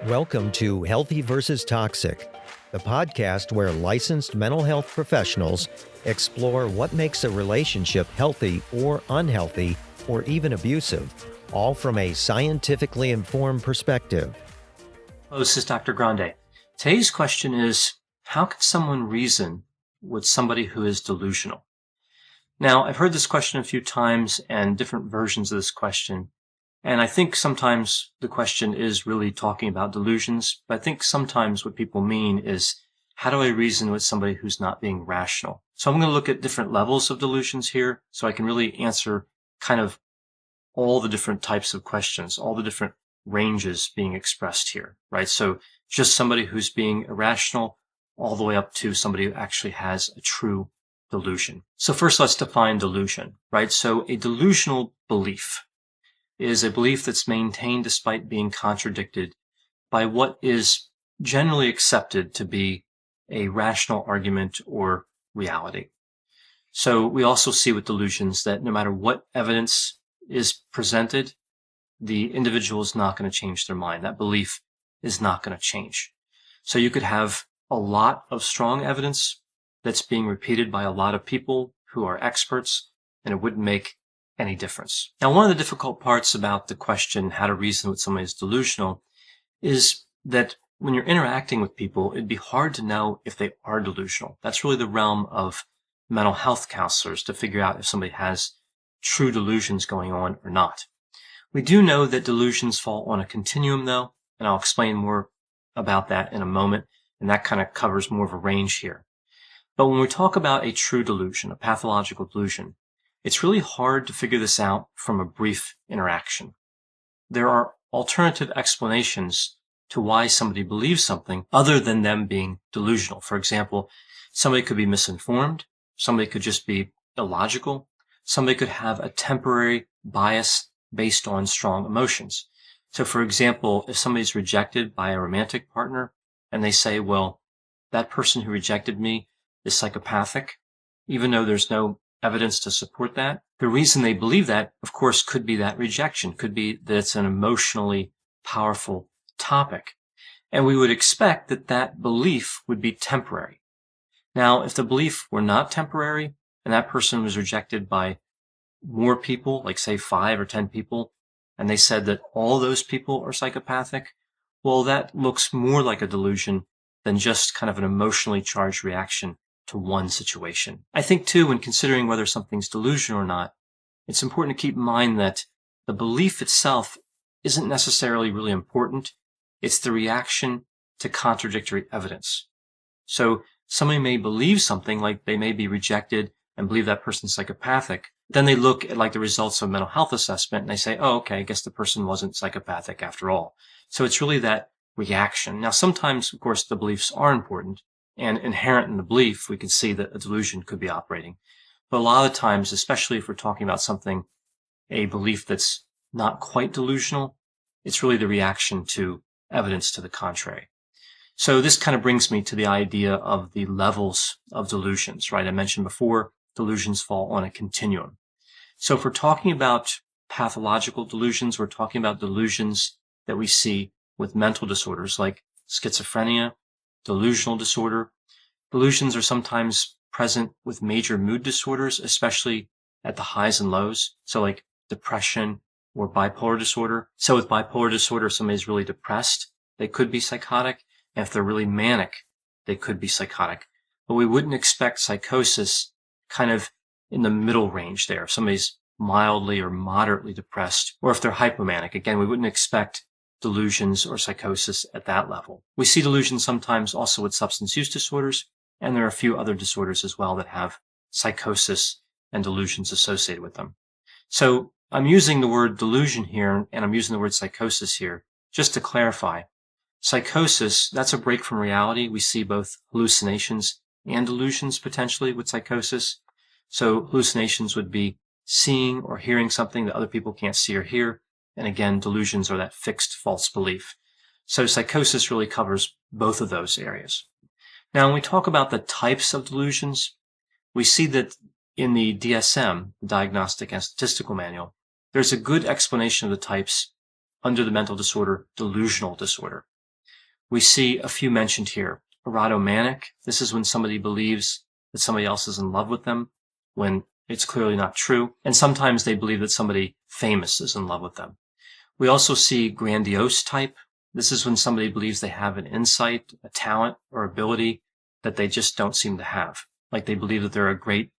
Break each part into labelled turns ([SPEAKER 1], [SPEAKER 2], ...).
[SPEAKER 1] Welcome to Healthy versus Toxic, the podcast where licensed mental health professionals explore what makes a relationship healthy or unhealthy or even abusive, all from a scientifically informed perspective.
[SPEAKER 2] Hello, this is Dr. Grande. Today's question is, how can someone reason with somebody who is delusional? Now, I've heard this question a few times and different versions of this question. And I think sometimes the question is really talking about delusions, but I think sometimes what people mean is, how do I reason with somebody who's not being rational? So I'm going to look at different levels of delusions here so I can really answer kind of all the different types of questions, all the different ranges being expressed here, right? So just somebody who's being irrational all the way up to somebody who actually has a true delusion. So first let's define delusion, right? So a delusional belief is a belief that's maintained despite being contradicted by what is generally accepted to be a rational argument or reality. So we also see with delusions that no matter what evidence is presented, the individual is not going to change their mind. That belief is not going to change. So you could have a lot of strong evidence that's being repeated by a lot of people who are experts, and it wouldn't make any difference. Now, one of the difficult parts about the question, how to reason with somebody who's delusional, is that when you're interacting with people, it'd be hard to know if they are delusional. That's really the realm of mental health counselors to figure out if somebody has true delusions going on or not. We do know that delusions fall on a continuum, though, and I'll explain more about that in a moment, and that kind of covers more of a range here. But when we talk about a true delusion, a pathological delusion, it's really hard to figure this out from a brief interaction. There are alternative explanations to why somebody believes something other than them being delusional. For example, somebody could be misinformed, somebody could just be illogical, somebody could have a temporary bias based on strong emotions. So for example, if somebody's rejected by a romantic partner and they say, well, that person who rejected me is psychopathic, even though there's no evidence to support that. The reason they believe that, of course, could be that rejection, could be that it's an emotionally powerful topic. And we would expect that that belief would be temporary. Now, if the belief were not temporary and that person was rejected by more people, like say 5 or 10 people, and they said that all those people are psychopathic, well, that looks more like a delusion than just kind of an emotionally charged reaction to one situation. I think, too, when considering whether something's delusional or not, it's important to keep in mind that the belief itself isn't necessarily really important. It's the reaction to contradictory evidence. So somebody may believe something, like they may be rejected and believe that person's psychopathic. Then they look at like the results of a mental health assessment and they say, oh, okay, I guess the person wasn't psychopathic after all. So it's really that reaction. Now, sometimes, of course, the beliefs are important. And inherent in the belief, we can see that a delusion could be operating. But a lot of times, especially if we're talking about something, a belief that's not quite delusional, it's really the reaction to evidence to the contrary. So this kind of brings me to the idea of the levels of delusions, right? I mentioned before, delusions fall on a continuum. So if we're talking about pathological delusions, we're talking about delusions that we see with mental disorders like schizophrenia, delusional disorder. Delusions are sometimes present with major mood disorders, especially at the highs and lows. So like depression or bipolar disorder. So with bipolar disorder, if somebody's really depressed, they could be psychotic. And if they're really manic, they could be psychotic. But we wouldn't expect psychosis kind of in the middle range there. If somebody's mildly or moderately depressed, or if they're hypomanic, again, we wouldn't expect delusions or psychosis at that level. We see delusions sometimes also with substance use disorders, and there are a few other disorders as well that have psychosis and delusions associated with them. So I'm using the word delusion here, and I'm using the word psychosis here, just to clarify. Psychosis, that's a break from reality. We see both hallucinations and delusions potentially with psychosis. So hallucinations would be seeing or hearing something that other people can't see or hear. And again, delusions are that fixed false belief. So psychosis really covers both of those areas. Now, when we talk about the types of delusions, we see that in the DSM, the Diagnostic and Statistical Manual, there's a good explanation of the types under the mental disorder delusional disorder. We see a few mentioned here. Erotomanic. This is when somebody believes that somebody else is in love with them when it's clearly not true. And sometimes they believe that somebody famous is in love with them. We also see grandiose type. This is when somebody believes they have an insight, a talent, or ability that they just don't seem to have. Like they believe that they're a great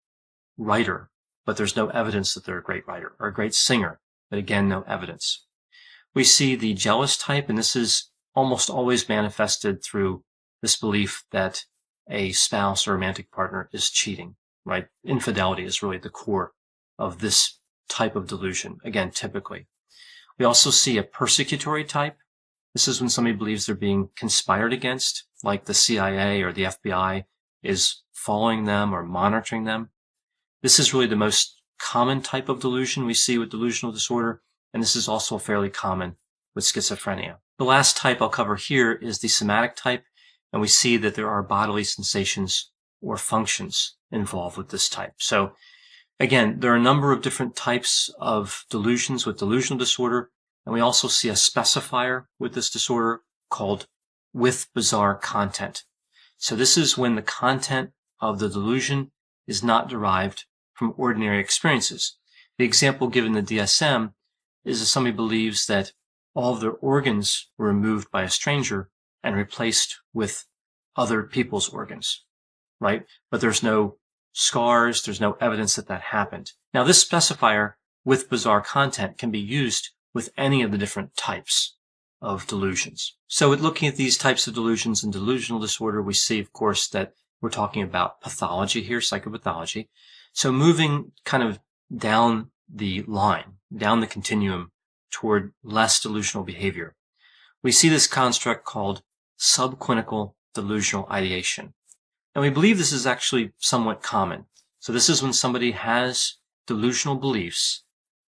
[SPEAKER 2] writer, but there's no evidence that they're a great writer, or a great singer, but again, no evidence. We see the jealous type, and this is almost always manifested through this belief that a spouse or romantic partner is cheating, right? Infidelity is really the core of this type of delusion, again, typically. We also see a persecutory type. This is when somebody believes they're being conspired against, like the CIA or the FBI is following them or monitoring them. This is really the most common type of delusion we see with delusional disorder, and this is also fairly common with schizophrenia. The last type I'll cover here is the somatic type, and we see that there are bodily sensations or functions involved with this type. So again, there are a number of different types of delusions with delusional disorder, and we also see a specifier with this disorder called with bizarre content. So this is when the content of the delusion is not derived from ordinary experiences. The example given in the DSM is that somebody believes that all of their organs were removed by a stranger and replaced with other people's organs, right? But there's no scars, there's no evidence that that happened. Now, this specifier with bizarre content can be used with any of the different types of delusions. So with looking at these types of delusions and delusional disorder, we see, of course, that we're talking about pathology here, psychopathology. So moving kind of down the line, down the continuum toward less delusional behavior, we see this construct called subclinical delusional ideation. And we believe this is actually somewhat common. So this is when somebody has delusional beliefs,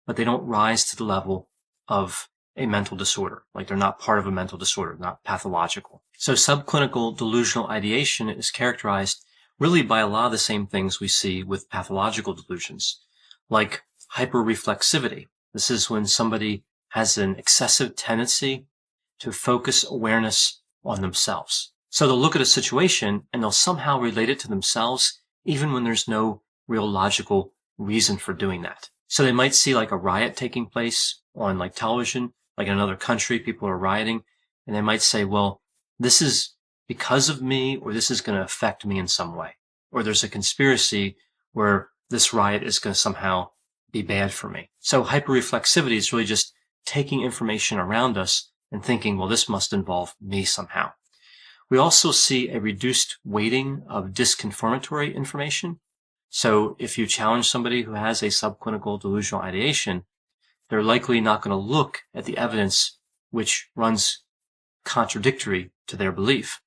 [SPEAKER 2] but they don't rise to the level of a mental disorder. Like they're not part of a mental disorder, not pathological. So subclinical delusional ideation is characterized really by a lot of the same things we see with pathological delusions, like hyperreflexivity. This is when somebody has an excessive tendency to focus awareness on themselves. So they'll look at a situation and they'll somehow relate it to themselves, even when there's no real logical reason for doing that. So they might see like a riot taking place on like television, like in another country, people are rioting, and they might say, well, this is because of me, or this is going to affect me in some way. Or there's a conspiracy where this riot is going to somehow be bad for me. So hyperreflexivity is really just taking information around us and thinking, well, this must involve me somehow. We also see a reduced weighting of disconfirmatory information. So if you challenge somebody who has a subclinical delusional ideation, they're likely not going to look at the evidence which runs contradictory to their belief.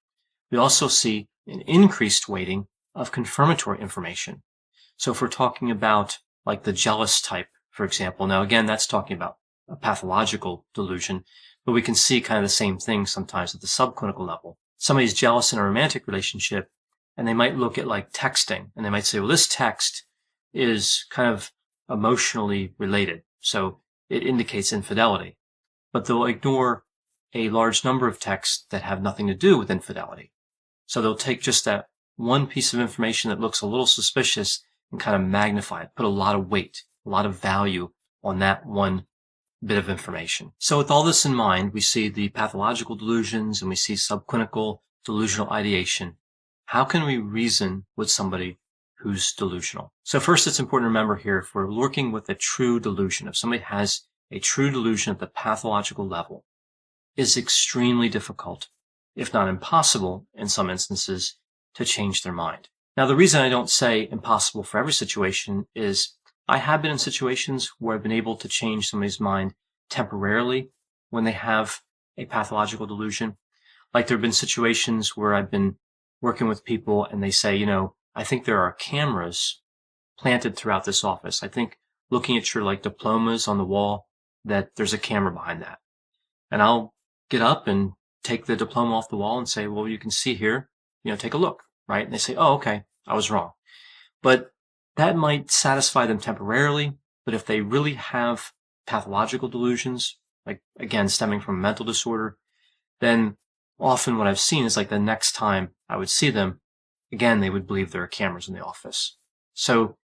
[SPEAKER 2] We also see an increased weighting of confirmatory information. So if we're talking about like the jealous type, for example, now again, that's talking about a pathological delusion, but we can see kind of the same thing sometimes at the subclinical level. Somebody's jealous in a romantic relationship, and they might look at like texting, and they might say, well, this text is kind of emotionally related, so it indicates infidelity. But they'll ignore a large number of texts that have nothing to do with infidelity. So they'll take just that one piece of information that looks a little suspicious and kind of magnify it, put a lot of weight, a lot of value on that one bit of information. So with all this in mind, we see the pathological delusions and we see subclinical delusional ideation. How can we reason with somebody who's delusional? So first, it's important to remember here, if we're working with a true delusion, if somebody has a true delusion at the pathological level, it's extremely difficult, if not impossible in some instances, to change their mind. Now, the reason I don't say impossible for every situation is I have been in situations where I've been able to change somebody's mind temporarily when they have a pathological delusion. Like there have been situations where I've been working with people and they say, you know, I think there are cameras planted throughout this office. I think looking at your like diplomas on the wall that there's a camera behind that. And I'll get up and take the diploma off the wall and say, well, you can see here, you know, take a look, right? And they say, oh, okay, I was wrong. But that might satisfy them temporarily. But if they really have pathological delusions, like again, stemming from a mental disorder, then often what I've seen is like the next time I would see them, again, they would believe there are cameras in the office. So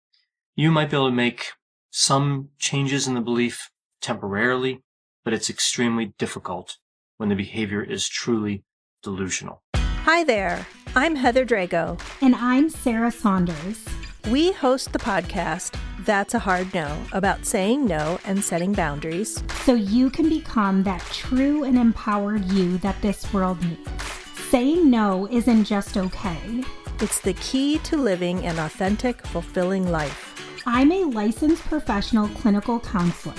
[SPEAKER 2] you might be able to make some changes in the belief temporarily, but it's extremely difficult when the behavior is truly delusional.
[SPEAKER 3] Hi there, I'm Heather Drago.
[SPEAKER 4] And I'm Sarah Saunders.
[SPEAKER 3] We host the podcast, That's a Hard No, about saying no and setting boundaries.
[SPEAKER 4] So you can become that true and empowered you that this world needs. Saying no isn't just okay.
[SPEAKER 3] It's the key to living an authentic, fulfilling life.
[SPEAKER 4] I'm a licensed professional clinical counselor,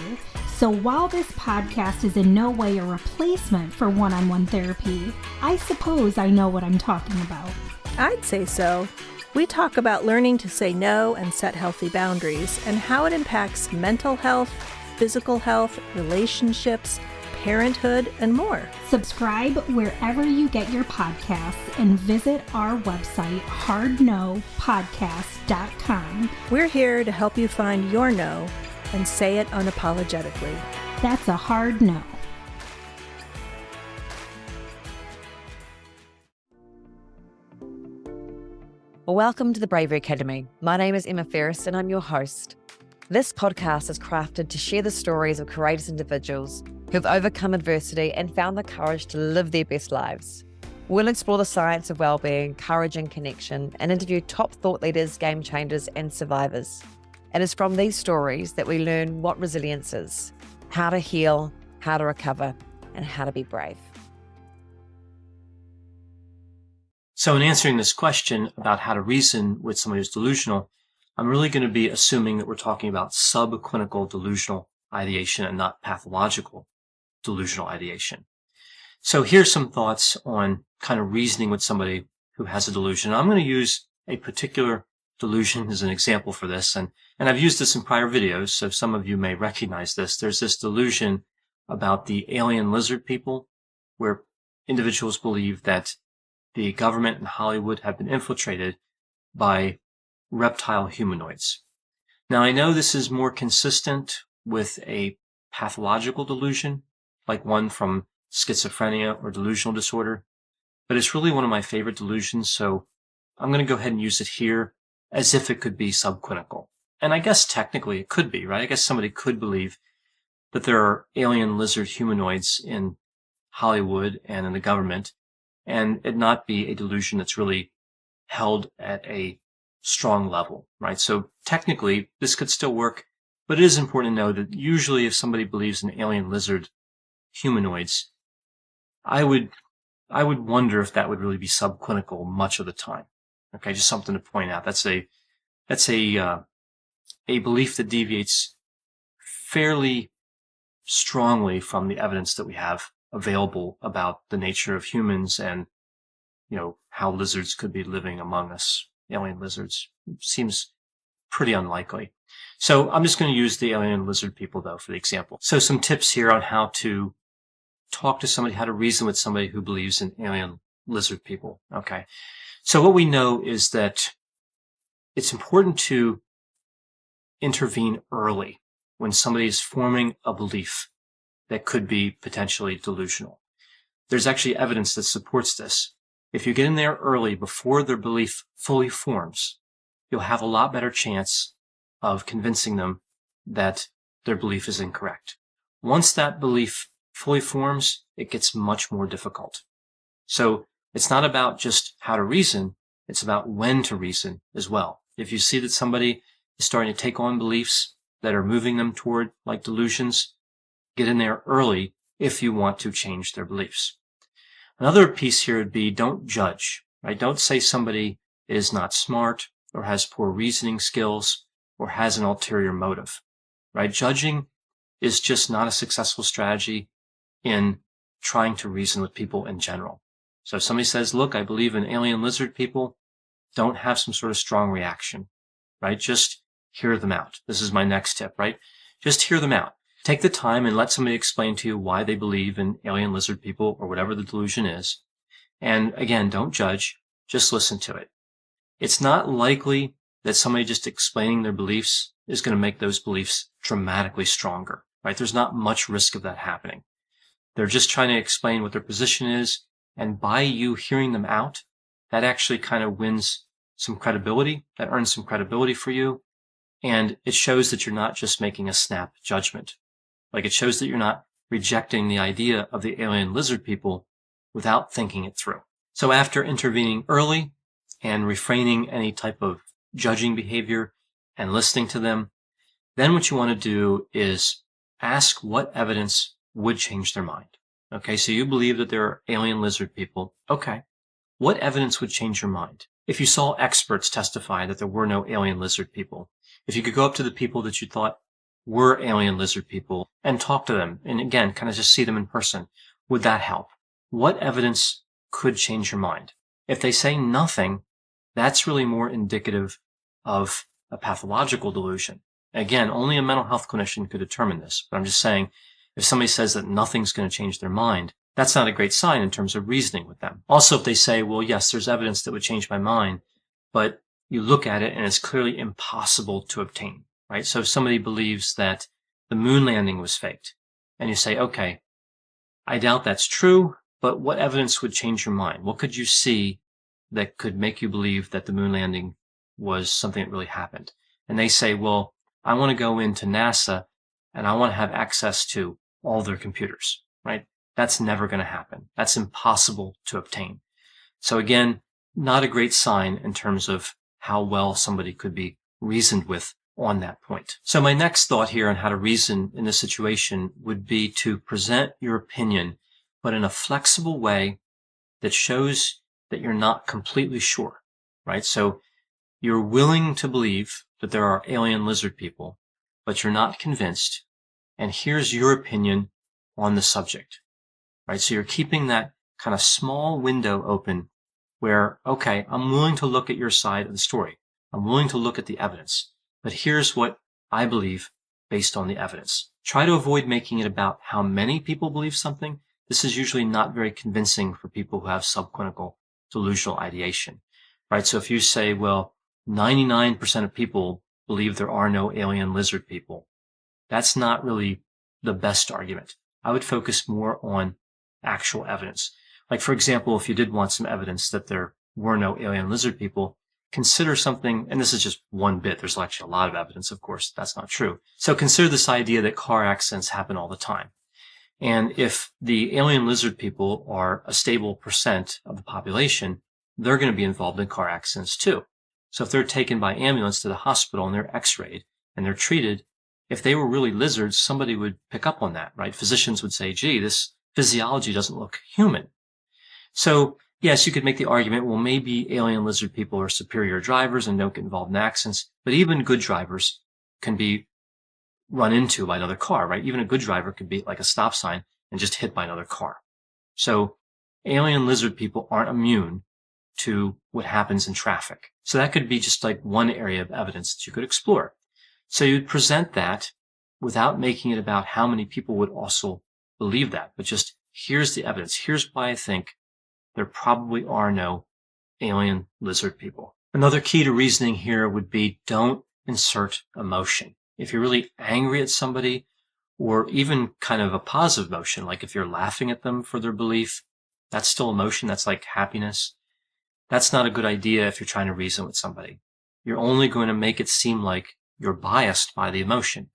[SPEAKER 4] so while this podcast is in no way a replacement for one-on-one therapy, I suppose I know what I'm talking about.
[SPEAKER 3] I'd say so. We talk about learning to say no and set healthy boundaries and how it impacts mental health, physical health, relationships, parenthood, and more.
[SPEAKER 4] Subscribe wherever you get your podcasts and visit our website, hardnopodcast.com.
[SPEAKER 3] We're here to help you find your no and say it unapologetically.
[SPEAKER 4] That's a hard no.
[SPEAKER 5] Welcome to the Bravery Academy. My name is Emma Ferris and I'm your host. This podcast is crafted to share the stories of courageous individuals who have overcome adversity and found the courage to live their best lives. We'll explore the science of well-being, courage and connection, and interview top thought leaders, game changers, and survivors. It is from these stories that we learn what resilience is, how to heal, how to recover, and how to be brave.
[SPEAKER 2] So in answering this question about how to reason with somebody who's delusional, I'm really going to be assuming that we're talking about subclinical delusional ideation and not pathological delusional ideation. So here's some thoughts on kind of reasoning with somebody who has a delusion. I'm going to use a particular delusion as an example for this, and I've used this in prior videos, so some of you may recognize this. There's this delusion about the alien lizard people, where individuals believe that the government and Hollywood have been infiltrated by reptile humanoids. Now, I know this is more consistent with a pathological delusion, like one from schizophrenia or delusional disorder, but it's really one of my favorite delusions, so I'm going to go ahead and use it here as if it could be subclinical. And I guess technically it could be, right? I guess somebody could believe that there are alien lizard humanoids in Hollywood and in the government, and it not be a delusion that's really held at a strong level, right? So technically, this could still work, but it is important to know that usually if somebody believes in alien lizard humanoids, I would wonder if that would really be subclinical much of the time. Okay, just something to point out. That's a belief that deviates fairly strongly from the evidence that we have available about the nature of humans and, how lizards could be living among us. Alien lizards seems pretty unlikely. So I'm just going to use the alien lizard people, though, for the example. So some tips here on how to talk to somebody, how to reason with somebody who believes in alien lizard people. Okay. So what we know is that it's important to intervene early when somebody is forming a belief that could be potentially delusional. There's actually evidence that supports this. If you get in there early before their belief fully forms, you'll have a lot better chance of convincing them that their belief is incorrect. Once that belief fully forms, it gets much more difficult. So it's not about just how to reason, it's about when to reason as well. If you see that somebody is starting to take on beliefs that are moving them toward like delusions, get in there early if you want to change their beliefs. Another piece here would be don't judge, right? Don't say somebody is not smart or has poor reasoning skills or has an ulterior motive, right? Judging is just not a successful strategy in trying to reason with people in general. So if somebody says, look, I believe in alien lizard people, don't have some sort of strong reaction, right? Just hear them out. This is my next tip, right? Just hear them out. Take the time and let somebody explain to you why they believe in alien lizard people or whatever the delusion is. And again, don't judge, just listen to it. It's not likely that somebody just explaining their beliefs is going to make those beliefs dramatically stronger, right? There's not much risk of that happening. They're just trying to explain what their position is, And by you hearing them out, that actually kind of wins some credibility, that earns some credibility for you. And it shows that you're not just making a snap judgment. Like, it shows that you're not rejecting the idea of the alien lizard people without thinking it through. So after intervening early and refraining any type of judging behavior and listening to them, then what you want to do is ask what evidence would change their mind. Okay, so you believe that there are alien lizard people. Okay, what evidence would change your mind? If you saw experts testify that there were no alien lizard people, if you could go up to the people that you thought were alien lizard people and talk to them, and again, kind of just see them in person, would that help? What evidence could change your mind? If they say nothing, that's really more indicative of a pathological delusion. Again, only a mental health clinician could determine this, but I'm just saying, if somebody says that nothing's going to change their mind, that's not a great sign in terms of reasoning with them. Also, if they say, well, yes, there's evidence that would change my mind, but you look at it and it's clearly impossible to obtain, right? So if somebody believes that the moon landing was faked, and you say, okay, I doubt that's true, but what evidence would change your mind? What could you see that could make you believe that the moon landing was something that really happened? And they say, well, I want to go into NASA and I want to have access to all their computers, right? That's never going to happen. That's impossible to obtain. So again, not a great sign in terms of how well somebody could be reasoned with on that point. So my next thought here on how to reason in this situation would be to present your opinion, but in a flexible way that shows that you're not completely sure, right? So you're willing to believe that there are alien lizard people, but you're not convinced. And here's your opinion on the subject, right? So you're keeping that kind of small window open where, okay, I'm willing to look at your side of the story. I'm willing to look at the evidence, but here's what I believe based on the evidence. Try to avoid making it about how many people believe something. This is usually not very convincing for people who have subclinical delusional ideation, right? So if you say, well, 99% of people believe there are no alien lizard people, that's not really the best argument. I would focus more on actual evidence. Like, for example, if you did want some evidence that there were no alien lizard people, consider something, and this is just one bit. There's actually a lot of evidence, of course, that's not true. So consider this idea that car accidents happen all the time. And if the alien lizard people are a stable percent of the population, they're going to be involved in car accidents too. So if they're taken by ambulance to the hospital and they're x-rayed and they're treated, if they were really lizards, somebody would pick up on that, right? Physicians would say, gee, this physiology doesn't look human. So yes, you could make the argument, well, maybe alien lizard people are superior drivers and don't get involved in accidents, but even good drivers can be run into by another car, right? Even a good driver could be like a stop sign and just hit by another car. So alien lizard people aren't immune to what happens in traffic. So that could be just like one area of evidence that you could explore. So you'd present that without making it about how many people would also believe that, but just here's the evidence. Here's why I think there probably are no alien lizard people. Another key to reasoning here would be don't insert emotion. If you're really angry at somebody, or even kind of a positive emotion, like if you're laughing at them for their belief, that's still emotion. That's like happiness. That's not a good idea if you're trying to reason with somebody. You're only going to make it seem like you're biased by the emotion.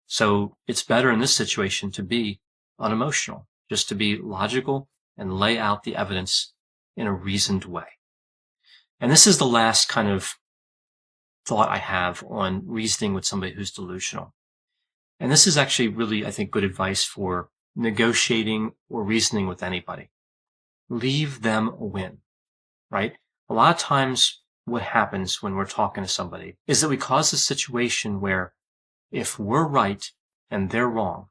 [SPEAKER 2] So it's better in this situation to be unemotional, just to be logical and lay out the evidence in a reasoned way. And this is the last kind of thought I have on reasoning with somebody who's delusional. And this is actually really, I think, good advice for negotiating or reasoning with anybody. Leave them a win, right? A lot of times what happens when we're talking to somebody is that we cause a situation where if we're right and they're wrong,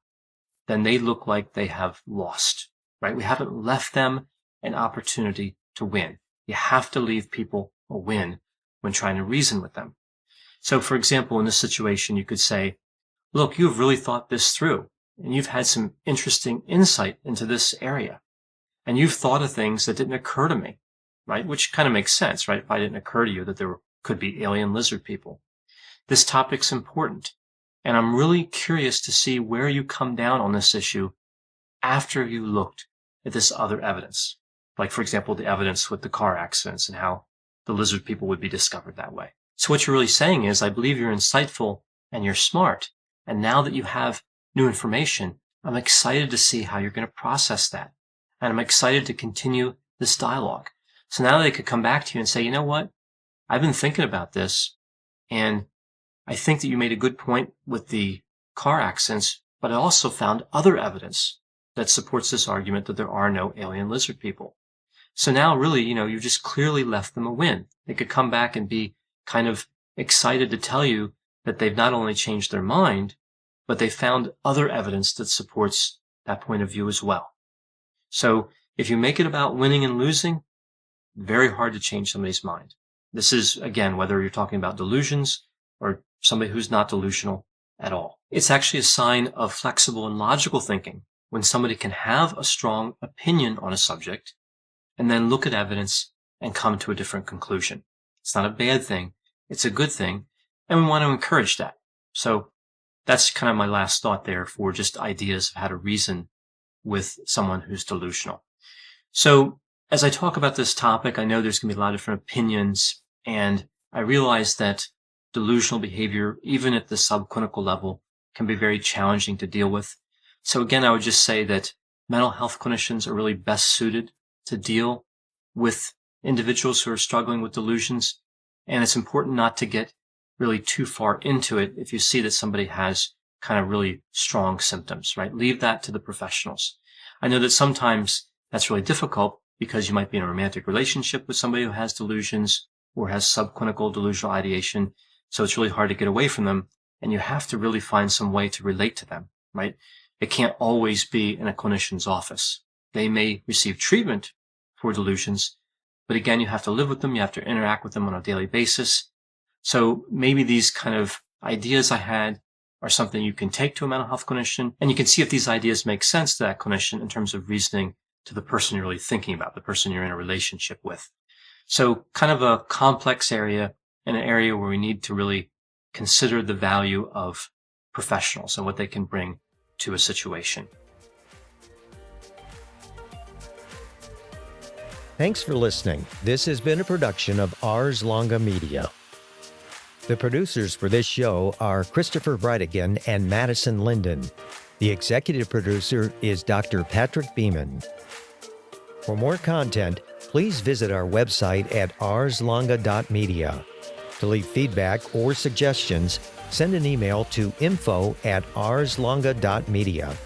[SPEAKER 2] then they look like they have lost, right? We haven't left them an opportunity to win. You have to leave people a win when trying to reason with them. So, for example, in this situation, you could say, look, you've really thought this through, and you've had some interesting insight into this area, and you've thought of things that didn't occur to me, right? Which kind of makes sense, right? If I didn't occur to you that there could be alien lizard people. This topic's important, and I'm really curious to see where you come down on this issue after you looked at this other evidence. Like, for example, the evidence with the car accidents and how the lizard people would be discovered that way. So what you're really saying is, I believe you're insightful and you're smart. And now that you have new information, I'm excited to see how you're going to process that. And I'm excited to continue this dialogue. So now they could come back to you and say, you know what? I've been thinking about this, and I think that you made a good point with the car accidents, but I also found other evidence that supports this argument that there are no alien lizard people. So now really, you've just clearly left them a win. They could come back and be kind of excited to tell you that they've not only changed their mind, but they found other evidence that supports that point of view as well. So if you make it about winning and losing, very hard to change somebody's mind. This is, again, whether you're talking about delusions or somebody who's not delusional at all. It's actually a sign of flexible and logical thinking when somebody can have a strong opinion on a subject and then look at evidence and come to a different conclusion. It's not a bad thing. It's a good thing. And we want to encourage that. So that's kind of my last thought there for just ideas of how to reason with someone who's delusional. So as I talk about this topic, I know there's going to be a lot of different opinions, and I realize that delusional behavior, even at the subclinical level, can be very challenging to deal with. So again, I would just say that mental health clinicians are really best suited to deal with individuals who are struggling with delusions. And it's important not to get really too far into it if you see that somebody has kind of really strong symptoms, right? Leave that to the professionals. I know that sometimes that's really difficult because you might be in a romantic relationship with somebody who has delusions or has subclinical delusional ideation. So it's really hard to get away from them. And you have to really find some way to relate to them, right? It can't always be in a clinician's office. They may receive treatment for delusions, but again, you have to live with them. You have to interact with them on a daily basis. So maybe these kind of ideas I had are something you can take to a mental health clinician, and you can see if these ideas make sense to that clinician in terms of reasoning to the person you're really thinking about, the person you're in a relationship with. So kind of a complex area, and an area where we need to really consider the value of professionals and what they can bring to a situation.
[SPEAKER 1] Thanks for listening. This has been a production of Ars Longa Media. The producers for this show are Christopher Breitigan and Madison Linden. The executive producer is Dr. Patrick Beeman. For more content, please visit our website at arslonga.media. To leave feedback or suggestions, send an email to info@arslonga.media.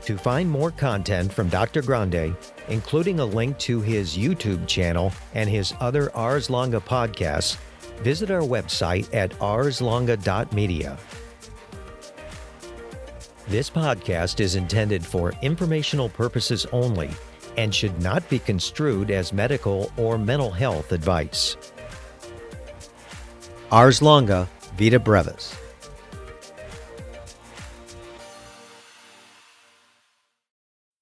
[SPEAKER 1] To find more content from Dr. Grande, including a link to his YouTube channel and his other Ars Longa podcasts, visit our website at arslonga.media. This podcast is intended for informational purposes only and should not be construed as medical or mental health advice. Ars Longa, Vita Brevis.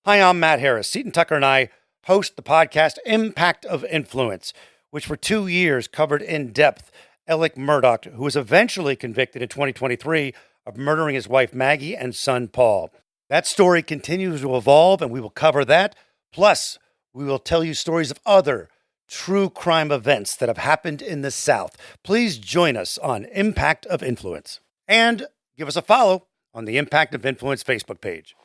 [SPEAKER 6] Hi, I'm Matt Harris. Seton Tucker and I host the podcast Impact of Influence, which for 2 years covered in depth Alec Murdaugh, who was eventually convicted in 2023 of murdering his wife Maggie and son Paul. That story continues to evolve, and we will cover that. Plus, we will tell you stories of other true crime events that have happened in the South. Please join us on Impact of Influence. And give us a follow on the Impact of Influence Facebook page.